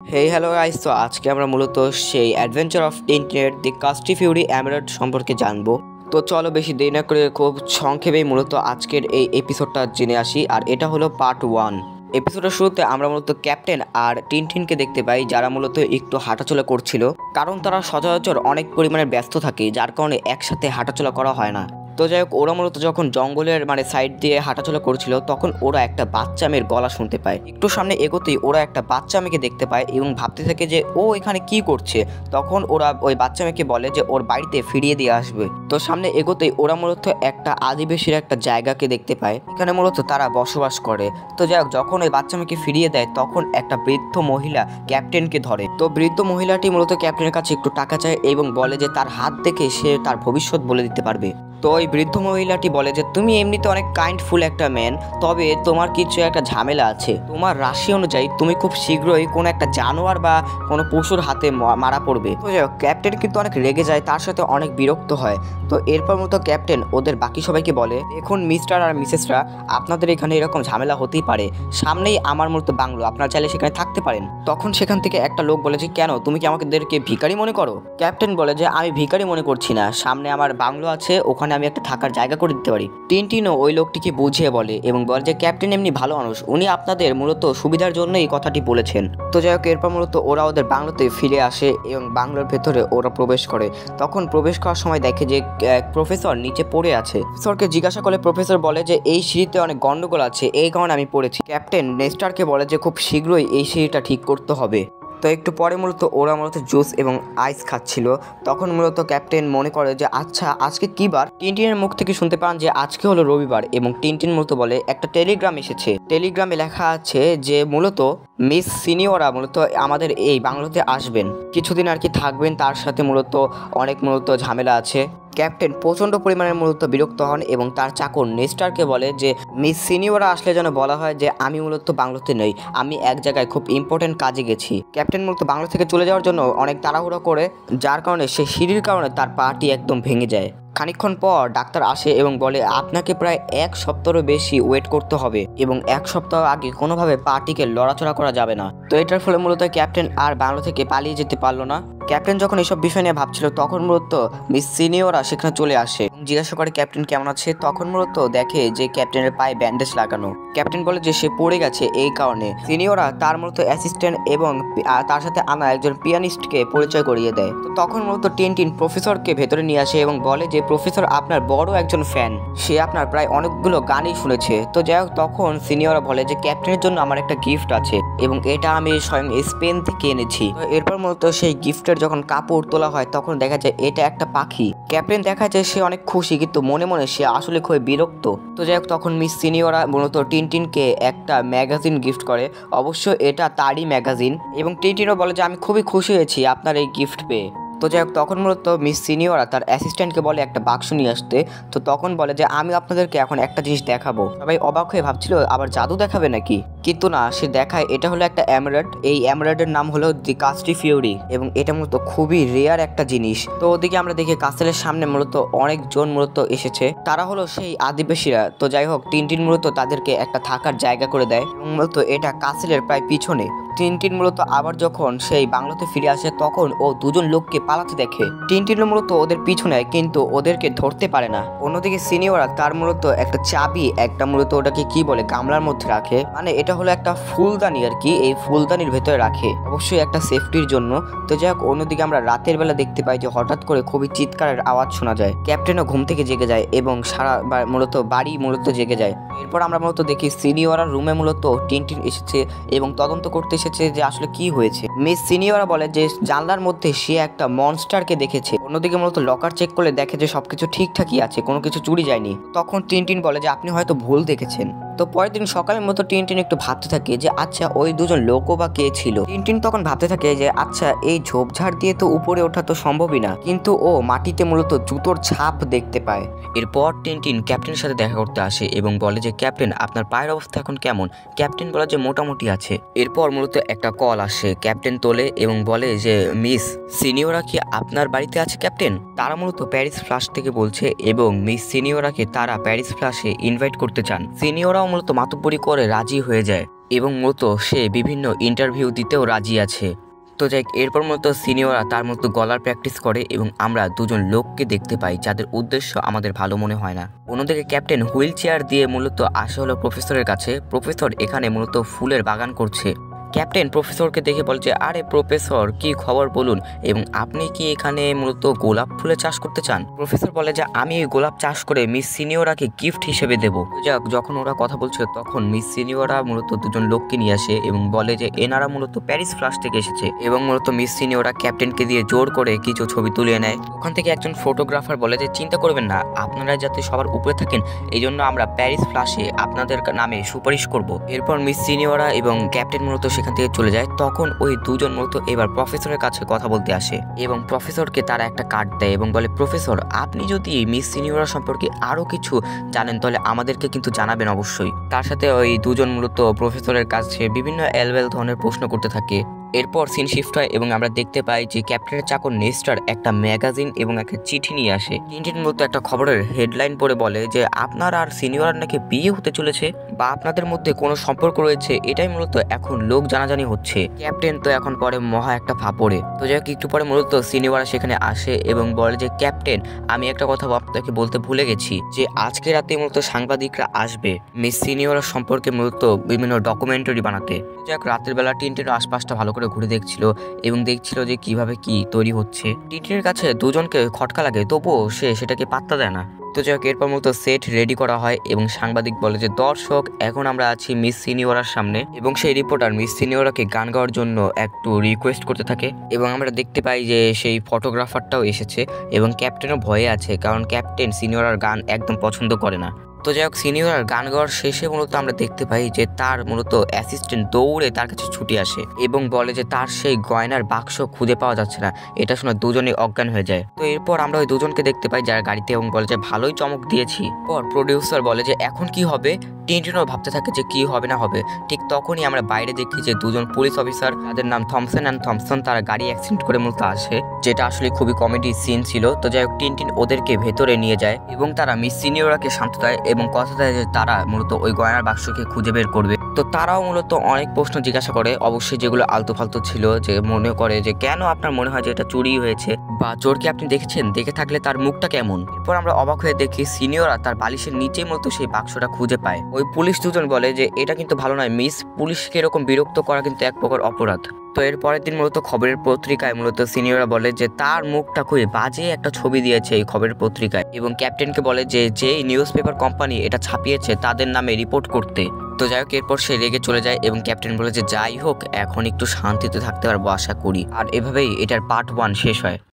Hello guys, তো আজকে আমরা মূলত সেই অ্যাডভেঞ্চার অফ টিনটিনের দি কাস্টি ফিউরি এমেরাল্ড সম্পর্কে জানবো। তো চলো বেশি দেরি না করে খুব সংক্ষেপেই মূলত আজকের এই এপিসোডটা জেনে আসি। আর এটা হলো পার্ট 1। এপিসোডের শুরুতে আমরা মূলত ক্যাপ্টেন আর টিনটিনকে দেখতে পাই, যারা মূলত একটু হাঁটাচলা করছিল, কারণ তারা সচরাচর অনেক পরিমাণে ব্যস্ত থাকে, যার কারণে একসাথে হাঁটাচলা করা হয় না। তো যাই হোক, ওরা মূলত যখন জঙ্গলের সাইড দিয়ে হাঁটাচলা করছিল, তখন ওরা একটা বাচ্চা মেয়ের গলা শুনতে পায়। একটু সামনে এগোতেই ওরা একটা বাচ্চা মেয়েকে দেখতে পায় এবং ভাবতে থাকে যে ও এখানে কি করছে। তখন ওরা ওই বাচ্চা মেয়েকে বলে যে ওর বাড়িতে ফিরিয়ে দিয়ে আসবে। তো সামনে এগোতেই ওরা মূলত একটা আদিবাসীর একটা জায়গাকে দেখতে পায়, এখানে মূলত তারা বসবাস করে। তো যাই হোক, যখন ওই বাচ্চা মেয়েকে ফিরিয়ে দেয়, তখন একটা বৃদ্ধ মহিলা ক্যাপ্টেনকে ধরে। তো বৃদ্ধ মহিলাটি মূলত ক্যাপ্টেনের কাছে একটু টাকা চায় এবং বলে যে তার হাত দেখে সে তার ভবিষ্যৎ বলে দিতে পারবে। তো ওই বৃদ্ধ মহিলাটি বলে যে তুমি এমনিতে অনেক কাইন্ডফুল একটা ম্যান, তবে তোমার কিছু একটা ঝামেলা আছে। তোমার রাশি অনুযায়ী তুমি খুব শীঘ্রই কোনো একটা জানোয়ার বা কোনো পশুর হাতে মারা পড়বে। তো যাই হোক, ক্যাপ্টেন কিন্তু অনেক রেগে যায়, তার সাথে অনেক বিরক্ত হয়। তো এরপর মতো ক্যাপ্টেন ওদের বাকি সবাইকে বলে, দেখুন মিস্টার আর মিসেসরা, আপনাদের এখানে এরকম ঝামেলা হতেই পারে, সামনেই আমার মূলত বাংলো, আপনারা চাইলে সেখানে থাকতে পারেন। তখন সেখান থেকে একটা লোক বলে যে কেন, তুমি কি আমাদেরকে ভিখারি মনে করো? ক্যাপ্টেন বলে যে আমি ভিখারি মনে করছি না, সামনে আমার বাংলো আছে, ওখানে আমি একটা থাকার জায়গা করে দিতে পারি। টিনটিনও ওই লোকটিকে বুঝিয়ে বলে এবং বলে যে ক্যাপ্টেন এমনি ভালো মানুষ, উনি আপনাদের মূলত সুবিধার জন্য এই কথাটি বলেছেন। তো যাই হোক, এরপর মূলত ওরা ওদের বাংলোতে ফিরে আসে এবং বাংলোর ভেতরে ওরা প্রবেশ করে। তখন প্রবেশ করার সময় দেখে যে প্রফেসর নিচে পড়ে আছে। প্রফেসরকে জিজ্ঞাসা করলে প্রফেসর বলে যে এই সিঁড়িতে অনেক গন্ডগোল আছে, এই কারণে আমি পড়েছি। ক্যাপ্টেন নেস্টারকে বলে যে খুব শীঘ্রই এই সিঁড়িটা ঠিক করতে হবে। তো একটু পরে মূলত ওরা জুস এবং আইস খাচ্ছিল। তখন মূলত ক্যাপ্টেন মনে করে যে আচ্ছা আজকে কী বার। টিনটিনের মুখ থেকে শুনতে পান যে আজকে হলো রবিবার এবং টিনটিন মূলত বলে একটা টেলিগ্রাম এসেছে। টেলিগ্রামে লেখা আছে যে মূলত মিস সিনিয়রা মূলত আমাদের এই বাংলোতে আসবেন, কিছুদিন আর কি থাকবেন, তার সাথে অনেক ঝামেলা আছে। ক্যাপ্টেন প্রচণ্ড পরিমাণে বিরক্ত হন এবং তার চাকর নেস্টারকে বলে যে মিস সিনিয়রা আসলে যেন বলা হয় যে আমি বাংলোতে নেই, আমি এক জায়গায় খুব ইম্পর্টেন্ট কাজে গেছি। ক্যাপ্টেন বাংলো থেকে চলে যাওয়ার জন্য অনেক তাড়াহুড়ো করে, যার কারণে সে সিঁড়ির কারণে তার পাটি একদম ভেঙে যায়। খানিকক্ষণ পর ডাক্তার আসে এবং বলে আপনাকে প্রায় 1 সপ্তাহেরও বেশি ওয়েট করতে হবে এবং 1 সপ্তাহ আগে কোনোভাবে পাটিকে লড়াচড়া করা যাবে না। তো এটার ফলে ক্যাপ্টেন আর বাংলো থেকে পালিয়ে যেতে পারলো না। ক্যাপ্টেন যখন এসব বিষয় নিয়ে ভাবছিল, তখন মিস সিনিয়রা সেখানে চলে আসে এবং জিজ্ঞাসা করে ক্যাপ্টেন কেমন আছে। তখন দেখে যে ক্যাপ্টেনের পায়ে ব্যান্ডেজ লাগানো। ক্যাপ্টেন বলে যে সে পড়ে গেছে এই কারণে। সিনিয়রা তার অ্যাসিস্ট্যান্ট এবং তার সাথে আনা একজন পিয়ানিস্টকে পরিচয় করিয়ে দেয়। তো তখন টিনটিন প্রফেসরকে ভেতরে নিয়ে আসে এবং বলে যে প্রফেসর আপনার বড় একজন ফ্যান, সে আপনার প্রায় অনেকগুলো গানই শুনেছে। তো যাই হোক, তখন সিনিয়ররা বলে যে ক্যাপ্টেনের জন্য আমার একটা গিফট আছে এবং এটা আমি স্বয়ং স্পেন থেকে এনেছি। তো এরপর সেই গিফটের যখন কাপড় তোলা হয়, তখন দেখা যায় এটা একটা পাখি। ক্যাপ্টেন দেখা যায় সে অনেক খুশি, কিন্তু মনে মনে সে আসলে খুবই বিরক্ত। তো যাই হোক, তখন মিস সিনিয়রা টিনটিনকে একটা ম্যাগাজিন গিফট করে, অবশ্য এটা তারই ম্যাগাজিন, এবং টিনটিনও বলে যে আমি খুবই খুশি হয়েছি আপনার এই গিফট পেয়ে। তো যাই হোক, তখন মিস সিনিয়রা তার অ্যাসিস্ট্যান্টকে বলে একটা বাক্স নিয়ে আসতে। তো তখন বলে যে আমি আপনাদেরকে এখন একটা জিনিস দেখাবো। সবাই অবাক হয়ে ভাবছিল আবার জাদু দেখাবে নাকি, কিন্তু না, সে দেখায় এটা হলো একটা এমেরাল্ড। এই এমেরাল্ডের নাম হলো দি কাস্টি ফিউরি এবং এটা খুবই রেয়ার একটা জিনিস। তো ওদিকে আমরা দেখি কাসেলের সামনে অনেকজন এসেছে, তারা হলো সেই আদিবাসীরা। তো যাই হোক, টিনটিন তাদেরকে একটা থাকার জায়গা করে দেয় এবং এটা কাসেলের প্রায় পিছনে। টিনটিন আবার যখন সেই বাংলোতে ফিরে আসে, তখন ও দুজন লোককে পালাতে দেখে। টিনটিন ওদের পিছু নেয়, কিন্তু ওদেরকে ধরতে পারে না। অন্যদিকে সিনিয়ররা তার একটা চাবি একটা ওটাকে কি বলে গামলার মধ্যে রাখে, এটা হলো একটা ফুলদানি আর কি, এই ফুলদানির ভেতরে রাখে, অবশ্যই একটা সেফটির জন্য। তো যাই হোক, অন্যদিকে আমরা রাতের বেলা দেখতে পাই যে হঠাৎ করে খুবই চিৎকারের আওয়াজ শোনা যায়। ক্যাপ্টেনও ঘুম থেকে জেগে যায় এবং সারা বাড়ি জেগে যায়। এরপর আমরা দেখি সিনিয়ররা রুমে টিনটিন এসেছে এবং তদন্ত করতে এসেছে যে আসলে কি হয়েছে। মিস সিনিয়রা বলে যে জানলার মধ্যে সে একটা মনস্টারকে দেখেছে। অন্যদিকে লকার চেক করলে দেখে যে সবকিছু ঠিকঠাকই আছে, কোনো কিছু চুরি যায়নি। তখন টিনটিন বলে যে আপনি হয়তো ভুল দেখেছেন। তো পরের দিন সকালের টিনটিন একটু ভাবতে থাকে যে আচ্ছা ওই দুজন লোকও বা কে ছিল। টিনটিন তখন ভাবতে থাকে যে আচ্ছা এই ঝোপঝাড় দিয়ে তো উপরে ওঠা তো সম্ভবই না, কিন্তু ও মাটিতে জুতোর ছাপ দেখতে পায়। এরপর টিনটিন ক্যাপ্টেনের সাথে দেখা করতে আসে এবং বলে যে ক্যাপ্টেন আপনার পায়ের অবস্থা এখন কেমন? ক্যাপ্টেন বলে যে মোটামুটি আছে। এরপর একটা কল আসে, ক্যাপ্টেন তোলে এবং বলে যে মিস সিনিয়রা কি আপনার বাড়িতে আছে ক্যাপ্টেন? তারা প্যারিস ফ্লাশ থেকে বলছে এবং মিস সিনিয়রাকে তারা প্যারিস ফ্লাশে ইনভাইট করতে চান। সিনিয়রাও মাতব্বরি করে রাজি হয়ে যায়। এবং মূলত সে বিভিন্ন ইন্টারভিউ দিতেও রাজি আছে। তো যাই এরপর মতো সিনিয়ররা তার মতো গলার প্র্যাকটিস করে এবং আমরা দুজন লোককে দেখতে পাই যাদের উদ্দেশ্য আমাদের ভালো মনে হয় না। অন্যদিকে ক্যাপ্টেন হুইল চেয়ার দিয়ে মূলত আসে হলো প্রফেসরের কাছে। প্রফেসর এখানে মূলত ফুলের বাগান করছে। ক্যাপ্টেন প্রফেসরকে দেখে বলে যে আরে প্রফেসর কি খবর বলুন, এবং আপনি কি এখানে মূলত গোলাপ ফুলের চাষ করতে চান? প্রফেসর বলে যে আমি এই গোলাপ চাষ করে মিস সিনিয়রাকে গিফট হিসেবে দেবো। যাক, যখন ওরা কথা বলছে তখন মিস সিনিয়রা মূলত দুজন লোককে নিয়ে আসে এবং বলে যে এনারা মূলত প্যারিস ফ্লাশ থেকে এসেছে, এবং মূলত মিস সিনিয়রা ক্যাপ্টেনকে দিয়ে জোর করে কিছু ছবি তুলে নেয়। ওখান থেকে একজন ফটোগ্রাফার বলে যে চিন্তা করবেন না, আপনারা যাতে সবার উপরে থাকেন এই জন্য আমরা প্যারিস ফ্লাশে আপনাদের নামে সুপারিশ করব। এরপর মিস সিনিয়রা এবং ক্যাপ্টেন মূলত সেখান থেকে চলে যায়। তখন ওই দুজন মূলত এবার প্রফেসরের কাছে কথা বলতে আসে এবং প্রফেসরকে তারা একটা কার্ড দেয় এবং বলে প্রফেসর আপনি যদি মিস সিনিয়রা সম্পর্কে আরো কিছু জানেন তাহলে আমাদেরকে কিন্তু জানাবেন অবশ্যই। তার সাথে ওই দুজন মূলত প্রফেসরের কাছে বিভিন্ন এলবেল ধরনের প্রশ্ন করতে থাকে। এরপর সিন শিফট হয় এবং আমরা দেখতে পাই যে ক্যাপ্টেনের চাকর নেস্টার একটা ম্যাগাজিন এবং একটা চিঠি নিয়ে আসে। টিনটিন মূলত একটা খবরের হেডলাইন পড়ে বলে যে আপনার আর সিনিয়র নাকি বিয়ে হতে চলেছে বা আপনাদের মধ্যে কোনো সম্পর্ক রয়েছে, এটাই মূলত এখন লোক জানাজানি হচ্ছে। ক্যাপ্টেন তো এখন পরে মহা একটা ফাপড়ে। তো যাই হোক, একটু পরে মূলত সিনিয়ররা সেখানে আসে এবং বলে যে ক্যাপ্টেন আমি একটা কথা আপনাকে বলতে ভুলে গেছি যে আজকে রাতে মূলত সাংবাদিকরা আসবে মিস সিনিয়র সম্পর্কে মূলত বিভিন্ন ডকুমেন্টারি বানাতে। যাই হোক, রাতের বেলা টিনটিনের আশপাশটা ভালো করে ঘুরে দেখছিল এবং দেখছিল যে কিভাবে কি তৈরি হচ্ছে। টিনটিনের কাছে দুজনকে খটকা লাগে, তবুও সে সেটাকে পাত্তা দেয় না। তো যাই হোক, এরপর মতো সেট রেডি করা হয় এবং সাংবাদিক বলে যে দর্শক এখন আমরা আছি মিস সিনিয়রার সামনে, এবং সেই রিপোর্টার মিস সিনিয়রাকে গান গাওয়ার জন্য একটু রিকোয়েস্ট করতে থাকে এবং আমরা দেখতে পাই যে সেই ফটোগ্রাফারটাও এসেছে এবং ক্যাপ্টেনও ভয়ে আছে কারণ ক্যাপ্টেন সিনিয়রার গান একদম পছন্দ করে না। তো যাই হোক, সিনিয়র গান গাওয়ার শেষে মূলত আমরা দেখতে পাই যে তার মূলত অ্যাসিস্ট্যান্ট দৌড়ে তার কাছে ছুটে আসে এবং বলে যে তার সেই গয়নার বাক্স খুঁজে পাওয়া যাচ্ছে না। এটা শুনে দুজনেই অজ্ঞান হয়ে যায়। তো এরপর আমরা ওই দুজনকে দেখতে পাই যারা গাড়িতে, এবং বলে যে ভালোই চমক দিয়েছি। পর প্রডিউসার বলে যে এখন কি হবে। টিনটিনও ভাবতে থাকে যে কি হবে না হবে। ঠিক তখনই আমরা বাইরে দেখি যে দুজন পুলিশ অফিসার, তাদের নাম থমসন অ্যান্ড থমসন, তারা গাড়ি অ্যাক্সিডেন্ট করে মূলত আসে, যেটা আসলে খুবই কমেডি সিন ছিল। তো যাই হোক, টিনটিন ওদেরকে ভেতরে নিয়ে যায় এবং তারা মিস সিনিয়রাকে শান্ত দেয় এবং কথা দেয় যে তারা মূলত ওই গয়নার বাক্সকে খুঁজে বের করবে। তো তারাও মূলত অনেক প্রশ্ন জিজ্ঞাসা করে, অবশ্যই যেগুলো আলতু ফালতু ছিল, যে মনে করে যে কেন আপনার মনে হয় যে এটা চুরি হয়েছে বা চোরকে আপনি দেখেছেন, দেখে থাকলে তার মুখটা কেমন। এরপর আমরা অবাক হয়ে দেখি সিনিয়ররা তার বালিশের নিচেই মূলত সেই বাক্সটা খুঁজে পায়। ওই পুলিশ দুজন বলে যে এটা কিন্তু ভালো নয় মিস, পুলিশকে এরকম বিরক্ত করা কিন্তু এক প্রকার অপরাধ। তো এর পরের দিন মূলত খবরের পত্রিকায় মূলত সিনিয়ররা বলে যে তার মুখটা খুবই বাজে একটা ছবি দিয়েছে এই খবরের পত্রিকায়, এবং ক্যাপ্টেনকে বলে যে যেই নিউজ পেপার কোম্পানি এটা ছাপিয়েছে তাদের নামে রিপোর্ট করতে। তো যাই হোক, এরপর সে রেগে চলে যায় এবং ক্যাপ্টেন বলে যে যাই হোক এখন একটু শান্তিতে থাকতে পারবো আশা করি। আর এভাবেই এটার পার্ট 1 শেষ হয়।